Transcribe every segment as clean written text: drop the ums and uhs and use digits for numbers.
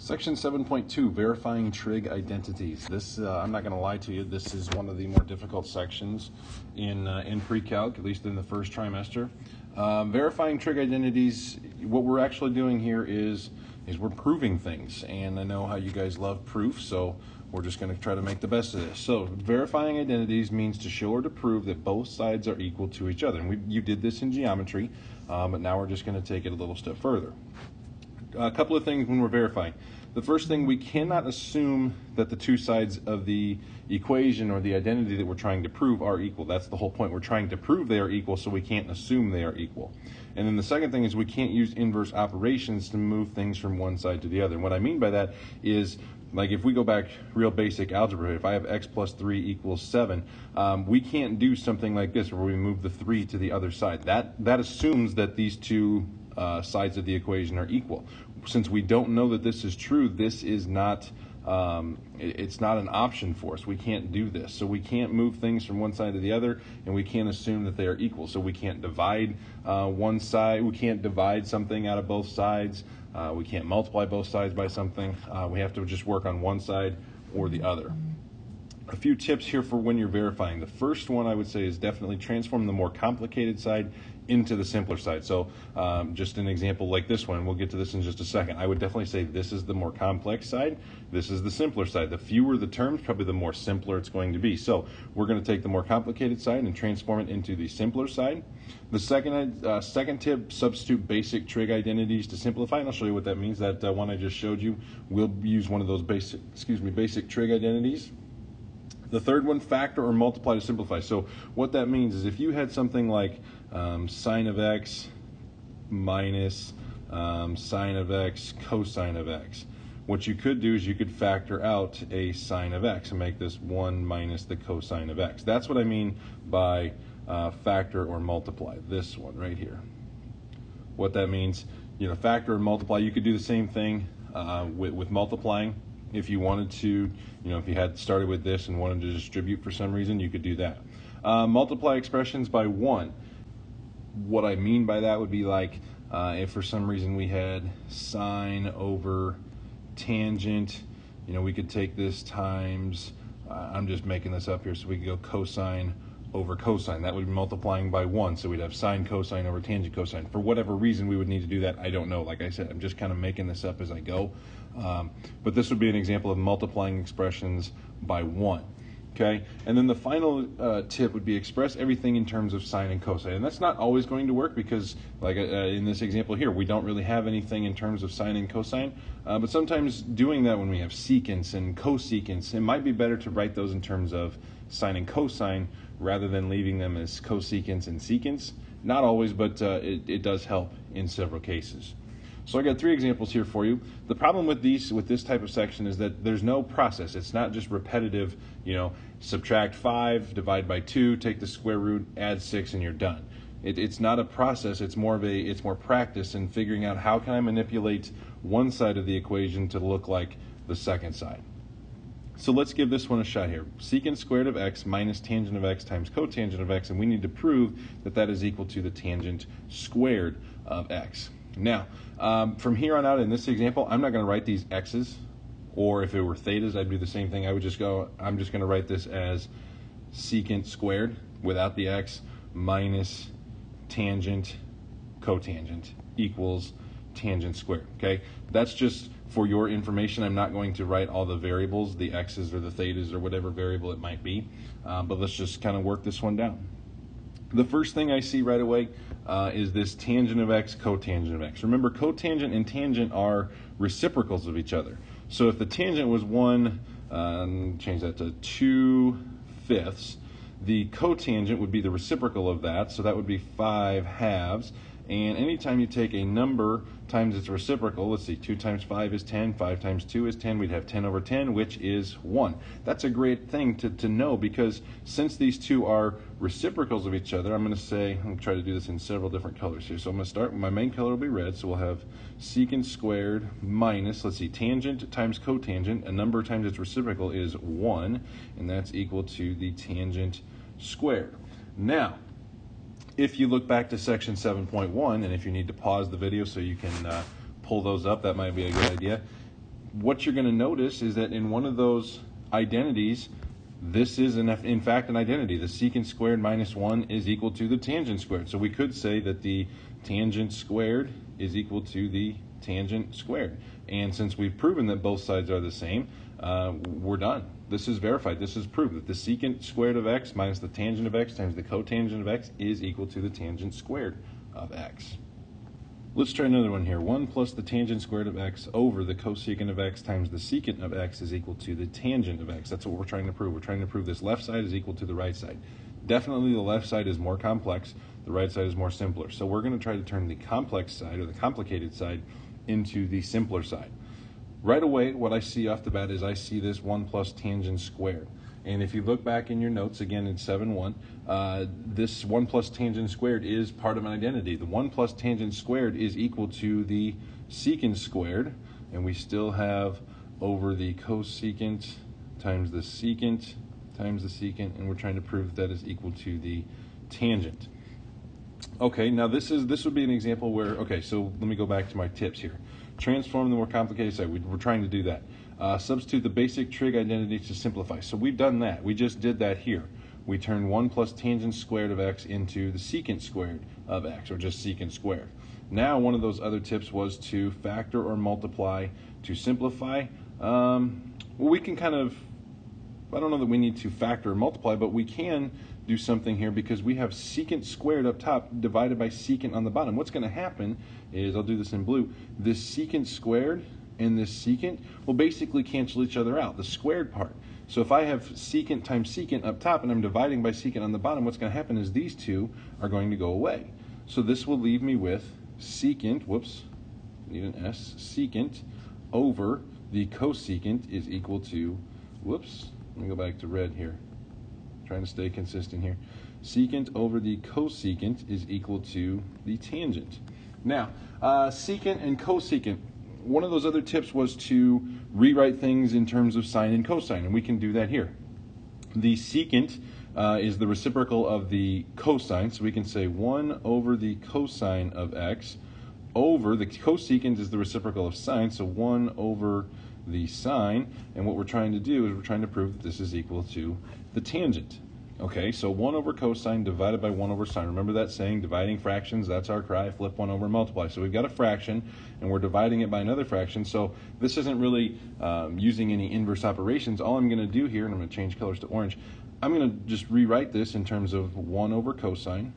Section 7.2, verifying trig identities. This, I'm not going to lie to you, this is one of the more difficult sections in pre-calc, at least in the first trimester. Verifying trig identities, what we're actually doing here is we're proving things, and I know how you guys love proof, so we're just going to try to make the best of this. So verifying identities means to show or to prove that both sides are equal to each other. And you did this in geometry, but now we're just going to take it a little step further. A couple of things when we're verifying. The first thing, we cannot assume that the two sides of the equation or the identity that we're trying to prove are equal. That's the whole point. We're trying to prove they are equal, so we can't assume they are equal. And then the second thing is we can't use inverse operations to move things from one side to the other. And what I mean by that is, like if we go back real basic algebra, if I have x plus 3 equals 7, we can't do something like this where we move the 3 to the other side. That assumes that these two sides of the equation are equal. Since we don't know that this is true, this is not, it's not an option for us. We can't do this. So we can't move things from one side to the other, and we can't assume that they are equal. So we can't divide one side, we can't divide something out of both sides, we can't multiply both sides by something. We have to just work on one side or the other. A few tips here for when you're verifying. The first one I would say is definitely transform the more complicated side into the simpler side. So just an example like this one, we'll get to this in just a second. I would definitely say this is the more complex side, this is the simpler side. The fewer the terms, probably the more simpler it's going to be. So we're going to take the more complicated side and transform it into the simpler side. The second tip, substitute basic trig identities to simplify, and I'll show you what that means. That one I just showed you, we'll use one of those basic trig identities. The third one, factor or multiply to simplify. So what that means is if you had something like sine of x minus sine of x cosine of x, what you could do is you could factor out a sine of x and make this 1 minus the cosine of x. That's what I mean by factor or multiply, this one right here. What that means, factor or multiply, you could do the same thing with multiplying. If you wanted to, if you had started with this and wanted to distribute for some reason, you could do that. Multiply expressions by 1. What I mean by that would be like if for some reason we had sine over tangent, we could take this times, I'm just making this up here, so we could go cosine over cosine. That would be multiplying by 1, so we'd have sine cosine over tangent cosine. For whatever reason we would need to do that, I don't know. Like I said, I'm just kind of making this up as I go. But this would be an example of multiplying expressions by 1. Okay, and then the final tip would be express everything in terms of sine and cosine. And that's not always going to work because, like in this example here, we don't really have anything in terms of sine and cosine. But sometimes doing that when we have secants and cosecants, it might be better to write those in terms of sine and cosine rather than leaving them as cosecants and secants. Not always, but it does help in several cases. So I got 3 examples here for you. The problem with this type of section is that there's no process. It's not just repetitive, subtract 5, divide by 2, take the square root, add 6, and you're done. It's not a process. It's more practice in figuring out how can I manipulate one side of the equation to look like the second side. So let's give this one a shot here. Secant squared of x minus tangent of x times cotangent of x, and we need to prove that that is equal to the tangent squared of x. Now, from here on out in this example, I'm not going to write these x's, or if it were thetas, I'd do the same thing. I'm just going to write this as secant squared without the x minus tangent cotangent equals tangent squared. Okay, that's just for your information. I'm not going to write all the variables, the x's or the thetas or whatever variable it might be, but let's just kind of work this one down. The first thing I see right away is this tangent of x, cotangent of x. Remember, cotangent and tangent are reciprocals of each other. So if the tangent was 1, change that to 2/5, the cotangent would be the reciprocal of that, so that would be 5/2. And anytime you take a number times its reciprocal, let's see, 2 times 5 is 10, 5 times 2 is 10, we'd have 10 over 10, which is 1. That's a great thing to know, because since these two are reciprocals of each other, I'm going to try to do this in several different colors here. So I'm going to start, my main color will be red, so we'll have secant squared minus, let's see, tangent times cotangent, a number times its reciprocal is 1, and that's equal to the tangent squared. Now, if you look back to section 7.1, and if you need to pause the video so you can pull those up, that might be a good idea. what you're going to notice is that in one of those identities, this is in fact an identity. The secant squared minus 1 is equal to the tangent squared. So we could say that the tangent squared is equal to the tangent squared. And since we've proven that both sides are the same, we're done. This is verified. This is proved that the secant squared of x minus the tangent of x times the cotangent of x is equal to the tangent squared of x. Let's try another one here. 1 plus the tangent squared of x over the cosecant of x times the secant of x is equal to the tangent of x. That's what we're trying to prove. We're trying to prove this left side is equal to the right side. Definitely the left side is more complex. The right side is more simpler. So we're going to try to turn the complex side or the complicated side into the simpler side. Right away, what I see off the bat is I see this 1 plus tangent squared. And if you look back in your notes, again in 7.1, this 1 plus tangent squared is part of an identity. The 1 plus tangent squared is equal to the secant squared, and we still have over the cosecant times the secant times the secant, and we're trying to prove that is equal to the tangent. Okay, now this would be an example where, okay, so let me go back to my tips here. Transform the more complicated side. We're trying to do that. Substitute the basic trig identity to simplify. So we've done that. We just did that here. We turned 1 plus tangent squared of x into the secant squared of x, or just secant squared. Now one of those other tips was to factor or multiply to simplify. Well, we can kind of, I don't know that we need to factor or multiply, but we can do something here because we have secant squared up top divided by secant on the bottom. What's going to happen is, I'll do this in blue, this secant squared and this secant will basically cancel each other out, the squared part. So if I have secant times secant up top and I'm dividing by secant on the bottom, what's going to happen is these two are going to go away. So this will leave me with secant, whoops, need an S, secant over the cosecant is equal to, whoops, let me go back to red here. Trying to stay consistent here. Secant over the cosecant is equal to the tangent. Now, secant and cosecant, one of those other tips was to rewrite things in terms of sine and cosine, and we can do that here. The secant is the reciprocal of the cosine, so we can say 1 over the cosine of x over, the cosecant is the reciprocal of sine, so 1 over the sine, and what we're trying to do is we're trying to prove that this is equal to the tangent. Okay, so 1 over cosine divided by 1 over sine. Remember that saying, dividing fractions, that's our cry, flip 1 over, multiply. So we've got a fraction, and we're dividing it by another fraction, so this isn't really using any inverse operations. All I'm going to do here, and I'm going to change colors to orange, I'm going to just rewrite this in terms of 1 over cosine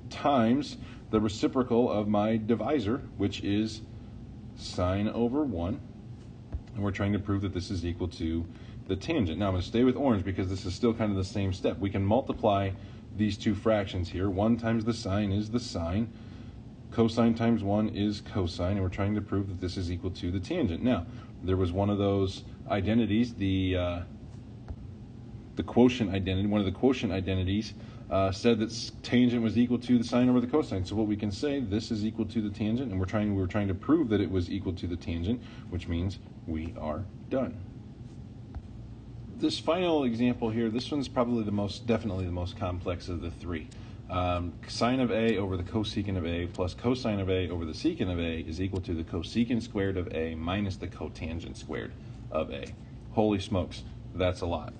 times the reciprocal of my divisor, which is sine over 1. And we're trying to prove that this is equal to the tangent. Now I'm going to stay with orange because this is still kind of the same step. We can multiply these two fractions here. 1 times the sine is the sine. Cosine times 1 is cosine, and we're trying to prove that this is equal to the tangent. Now, there was one of those identities, the quotient identity, one of the quotient identities said that tangent was equal to the sine over the cosine. So what we can say, this is equal to the tangent, and we're trying to prove that it was equal to the tangent, which means we are done. This final example here, this one's probably definitely the most complex of the three. Sine of A over the cosecant of A plus cosine of A over the secant of A is equal to the cosecant squared of A minus the cotangent squared of A. Holy smokes, that's a lot.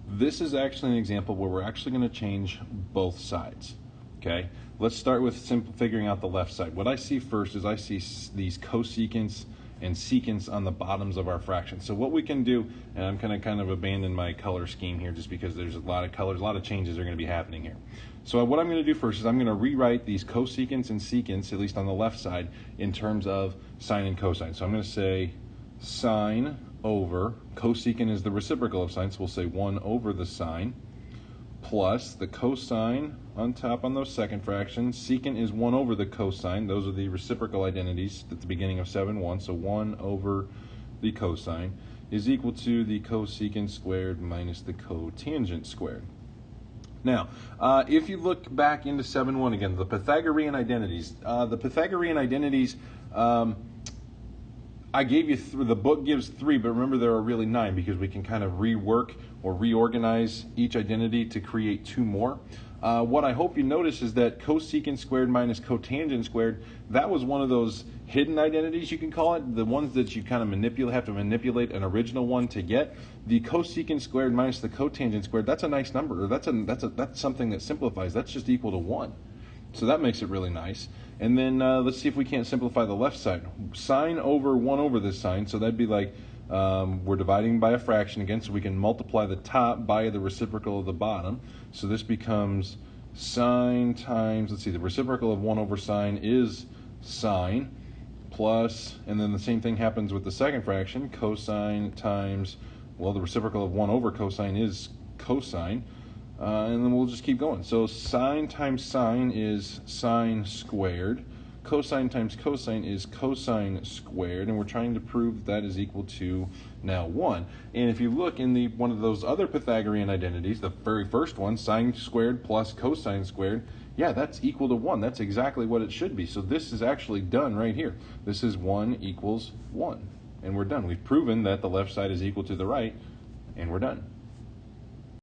This is actually an example where we're actually going to change both sides. Okay, let's start with figuring out the left side. What I see first is I see these cosecants and secants on the bottoms of our fractions. So what we can do, and I'm going to kind of abandon my color scheme here just because there's a lot of colors, a lot of changes are going to be happening here. So what I'm going to do first is I'm going to rewrite these cosecants and secants, at least on the left side, in terms of sine and cosine. So I'm going to say sine over, cosecant is the reciprocal of sine, so we'll say 1 over the sine, plus the cosine on top on those second fractions. Secant is 1 over the cosine. Those are the reciprocal identities at the beginning of 7.1. So 1 over the cosine is equal to the cosecant squared minus the cotangent squared. Now, if you look back into 7.1 again, the Pythagorean identities. I gave you the book gives 3, but remember there are really 9 because we can kind of rework or reorganize each identity to create 2 more. What I hope you notice is that cosecant squared minus cotangent squared, that was one of those hidden identities, you can call it, the ones that you kind of have to manipulate an original one to get. The cosecant squared minus the cotangent squared, that's a nice number, or that's something that simplifies. That's just equal to 1. So that makes it really nice. And then let's see if we can't simplify the left side. Sine over 1 over this sign, so that'd be like we're dividing by a fraction again, so we can multiply the top by the reciprocal of the bottom. So this becomes sine times, let's see, the reciprocal of 1 over sine is sine, plus, and then the same thing happens with the second fraction, cosine times, well, the reciprocal of 1 over cosine is cosine, and then we'll just keep going. So sine times sine is sine squared. Cosine times cosine is cosine squared, and we're trying to prove that is equal to now 1. And if you look in one of those other Pythagorean identities, the very first one, sine squared plus cosine squared, yeah, that's equal to 1. That's exactly what it should be. So this is actually done right here. This is 1 equals 1, and we're done. We've proven that the left side is equal to the right, and we're done.